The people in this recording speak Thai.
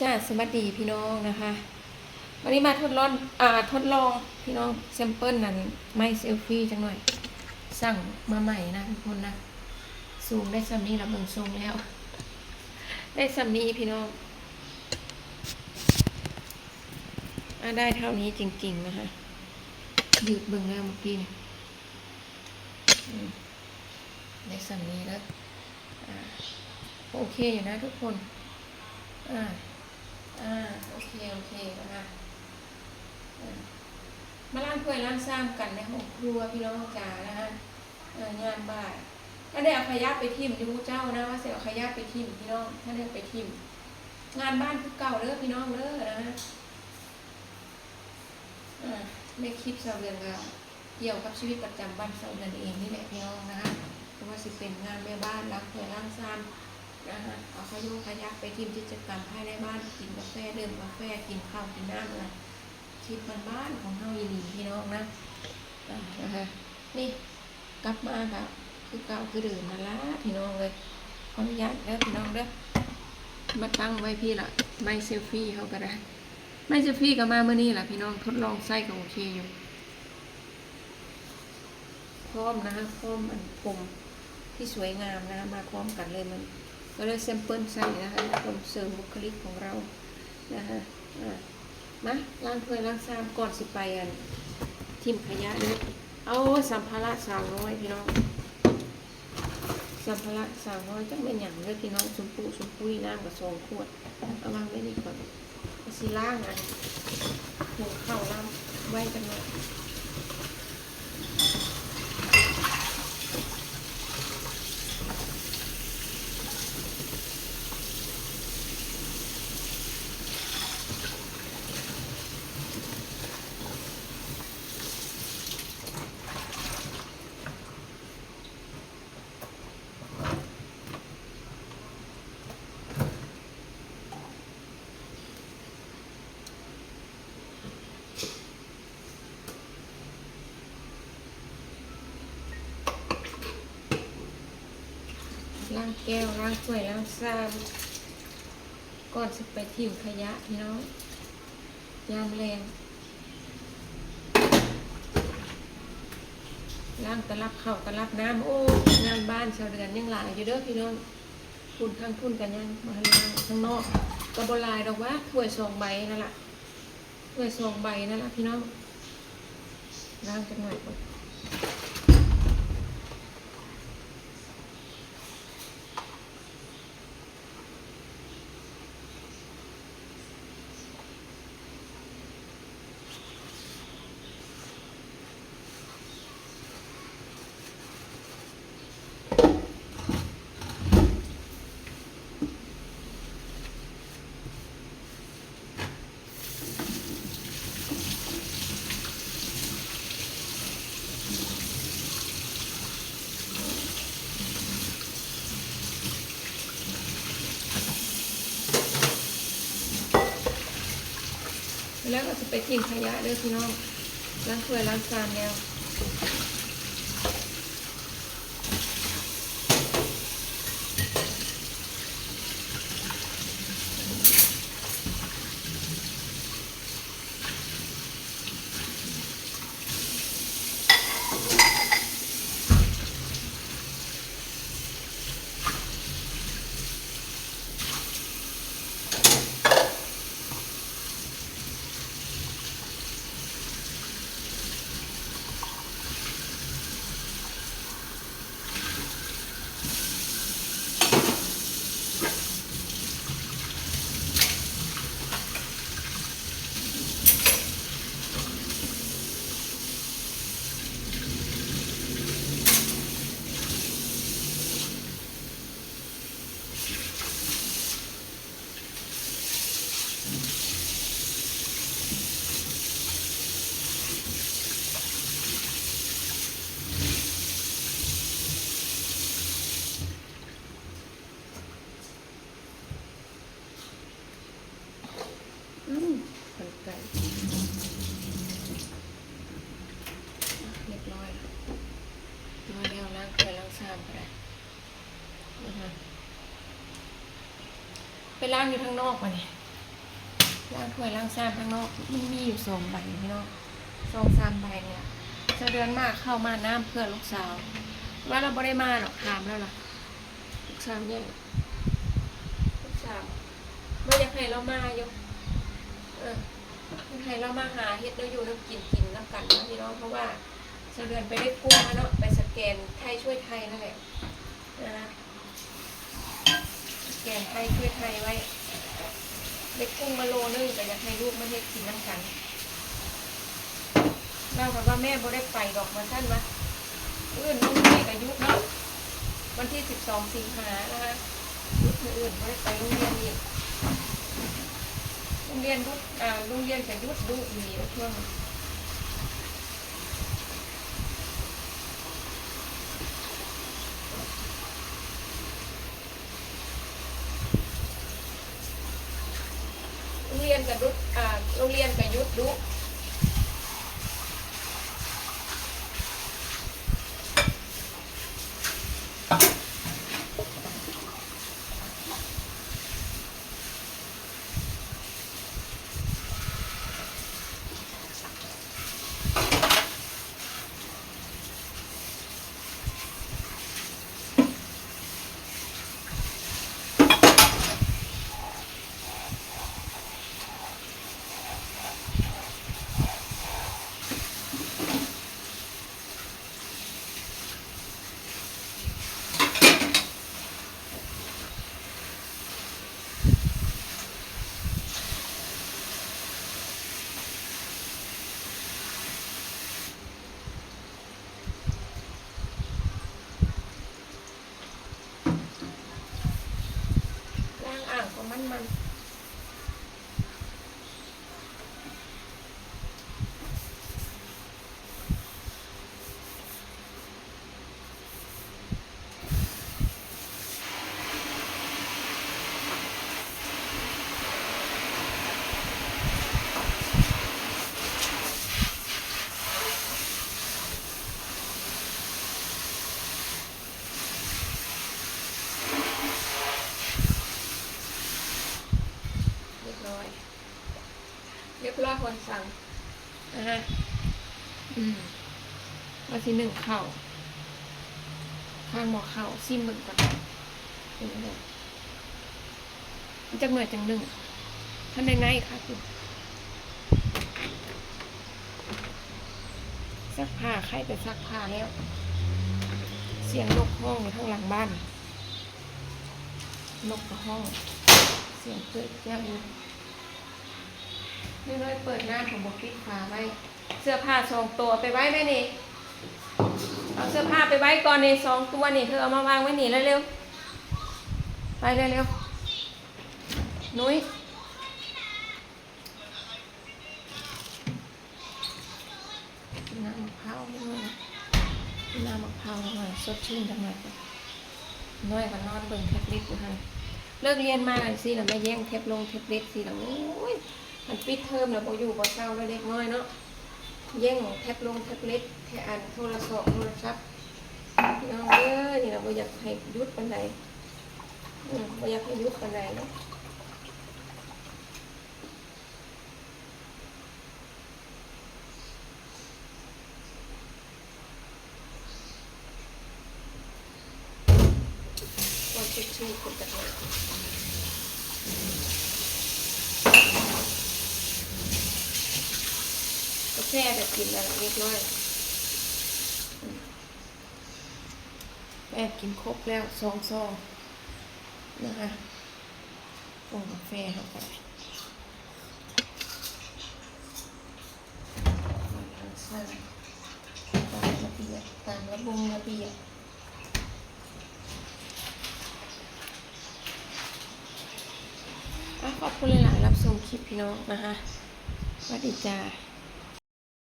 จ้าสวัสดีพี่น้องนะคะวันนี้มาทดลองพี่น้องแซมเปิลนั้นไม่เซลฟี่จังหน่อยสั่งมาใหม่นะทุกคนนะซูมได้ซัมนี้เราเบิ่งซูมแล้วได้ซัมนี้พี่น้องได้เท่านี้จริงๆนะคะยืดเบิ่งแล้วเมื่อกี้นี่ได้ซัมนี้แล้วโอเคอยู่นะทุกคนโอเคนะคะมาล้างถ้วยล้างซ้ำกันในห้องครัวพี่น้องจ๋านะคะงานบ้านถ้าได้เอาขยะไปทิ่มดูเจ้านะว่าเสียเอาขยะไปทิ่มพี่น้องถ้าได้ไปทิ่มงานบ้านคือเก่าเด้อพี่น้องเด้อนะในคลิปเสาเดือนก็เกี่ยวกับชีวิตประจำวันเสาเดือนเองนี่แหละพี่น้องนะคะเพราะว่าสิเป็นงานแม่บ้านล้างถ้วยล้างซ้ำนะคะเอาขยะไปทิ่มกิจกรรมภายในบ้านกินกาแฟดื่มกาแฟกินข้าวกินน้ำอะไรชีวิตบ้านของเฮาอีหลีพี่น้องนะนะคะนี่กลับมาค่ะคือเก่าคือเดิมนั่นละพี่น้องเลยขออนุญาตแล้วพี่น้องเด้อมาตั้งไว้พี่ละไม่เซลฟี่เขาก็ได้ไม่เซลฟี่ก็มาเมื่อนี้แหละพี่น้องทดลองใส่ก็โอเคอยู่พร้อมนะคะพร้อมมันผมที่สวยงามนะมาพร้อมกันเลยมันก็เลยแซมเปิลใส่นะคะผมเสริมบุคลิกของเรานะคะมาล้างถ้วยล้างชามก่อนสิไปทิ่มขยะเลยเอาสัมภาระสาวน้อยพี่น้องสัมภาระสาวน้อยจังเป็นอย่างเลยพี่น้องชมพูน้ำกับ2 ขวดเอาวางไว้นี่ก่อนสิล้างหุงข้าวล้างไว้กันหน่อยล้างแก้วล้างถ้วยล้างชามก่อนสิไปทิ้งขยะพี่น้องยามแรงล้างตลับข้าวตลับน้ำโอ้งานบ้านชาวเรือนยังหลายอยู่เด้อพี่น้องคุณข้างทุนกันยังมาล้างข้างนอกก็บ่หลายดอกว่าถ้วย2 ใบนั่นแหละถ้วย2 ใบนั่นแหละพี่น้องล้างกันหน่อยก่อนแล้วก็จะไปทิ้งขยะเด้อพี่น้องล้างถ้วยล้างชามแล้วคนไก่เรียบร้อยแล้วล้างถ้วยล้างชามก็ได้นะคะไปล้างอยู่ข้างนอกมาเนี่ย ล้างถ้วยล้างชามข้างนอกมันมีอยู่2 ใบพี่น้อง2-3 ใบเนี่ยจะเดือนมากเข้ามาน้ำเพื่อลูกสาวว่าเราบ่ได้มาหรอกถามแล้วล่ะลูกสาวเนี่ยลูกสาวไม่อยากให้เรามาอยู่อยากให้เรามาหาเฮ็ดเราอยู่น้ำกินน้ำกันนะพี่น้องเพราะว่าจะเดือนไปได้กู้มาเนาะไปสแกนไทยช่วยไทยนั่นแหละนะสแกนไทยช่วยไทยไว้เล็กกุ้งมาโลนึงแต่อยากให้ลูกมาเฮ็ดกินน้ำกันเล่ากับว่าแม่บ่ได้ไปดอกมาสั้นมาอื่นน้องนี่กับยุทธเนาะวันที่12 สิงหานะคะยุทธอื่นบ่ได้ไปโรงเรียนอีกโรงเรียนยุทธโรงเรียนกับยุทธดูอีกช่วงโรงเรียนกับยุทธโรงเรียนกับยุทธดูล้างอ่างของมันเรียบร้อยคนสั่งนะฮะมาที1ข้าวข้างหม้อข้าวซิมมึงก่อนเป็นไงจังหน่อยจัง1ท่านในค่ะคุณซักผ้าใครไปซักผ้าแล้วเสียงนกห้องอยู่ข้างหลังบ้านนกกับห้องเสียงเกิดแจ้งอยู่นี่เลยเปิดหน้าของบอกปิดฝาไว้เสื้อผ้า2 ตัวไปไว้ไหมนี่เอาเสื้อผ้าไปไว้ก่อนนี่2 ตัวนี่เธอเอามาวางไว้นี่เร็วๆไปเร็วๆนุ้ยน้ำมะพร้าวนิดหน่อยน้ำมะพร้าวหน่อยสดชื่นจังเลยน้อยกว่านอนเบิ่งแท็บเล็ตอยู่ค่ะเลิกเรียนมาสิแล้วแม่แย่งแท็บเล็ตสิแล้วโอ้ยมันปิดเทอมแล้วบ่อยู่บ่เศร้าแล้วเด็กน้อยเนาะแย่งแท็บเล็ตแค่อ่านโทรศัพท์น้องนี่เราบ่อยากให้ยุดปานใดบ่อยากให้ยุดปานใดเนาะก็เช็คชื่อคนจักหน่อยก็แค่แบบกินอะไรเล็กน้อยแม่กินครบแล้ว2 ซองนะคะปรุงกาแฟเข้าไปตามระเบียบตามระเบียบขอบคุณหลายๆรับชมคลิปพี่น้องนะคะสวัสดีจ้า